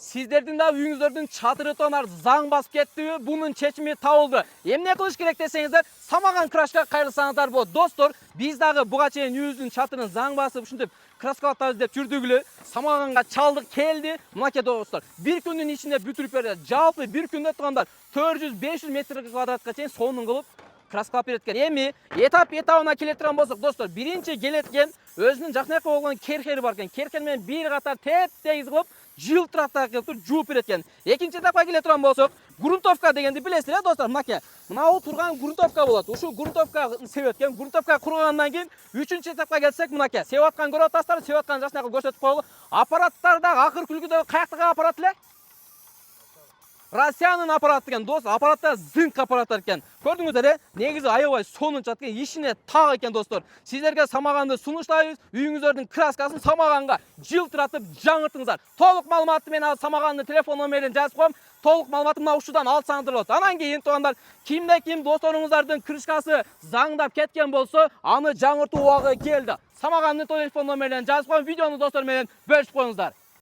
Сиздердин да үйүңүздөрдүн чатыры тонар заң басып кеттиби? Бунун чечими табылды. Эмне кылыш керек десеңиздер, Самаган крашка кайрылсаңыздар болот. Достор, биз дагы буга чейин үйүбүздүн чатырын заң басып ушинтип краскалатабыз деп жүрдүк эле. Самаганга чалдык келди. Мынакей достор, бир күндүн ичинде бүтүрүп берди. Жалпы бир күндө турганда 400-500 метр квадратка чейин сонун кылып краскалап берет экен. Эми этабына келе турган болсок, достор, биринчи келет экен өзүнүн жакынакы болгон керхери бар экен. Керхер менен бир катар теп-тегиз кылып жылтырактар келип туруп жууп берет экен. Экинчи этапка келе турган болсок, грунтовка дегенди билесиздер, достор. Мынакей мынау турган грунтовка болот. Ушул грунтовка себет экен. Грунтовка кургандан кийин үчүнчү этапка келсек, мынакей себеп аткан көрүп атасыздар, себеп аткан жакшынакы көрсөтүп койгула. Аппараттар дагы акыр күлгүдө каяктагы аппарат эле? Россиянын аппараты экен, достор. Аппараттар зынк аппараттар экен. Көрдүңүздөр, негизи аябай сонун чат экен, ишине так экен, достор. Сиздерге Самаганды сунуштайбыз. Үйүңүздөрдүн краскасын Самаганга жылтыратып жаңыртыңыздар. Толук маалыматты мен Самагандын телефон номерин жазып коем. Толук маалыматты мына ушудан алсаңыздар болот. Анан кийин туугандар, кимде-ким досторуңуздардын крышкасы заңдап кеткен болсо, аны жаңыртуу убагы келди. Самагандын телефон номерин жазып коем. Видеону достор менен бөлүшүп коюңуздар.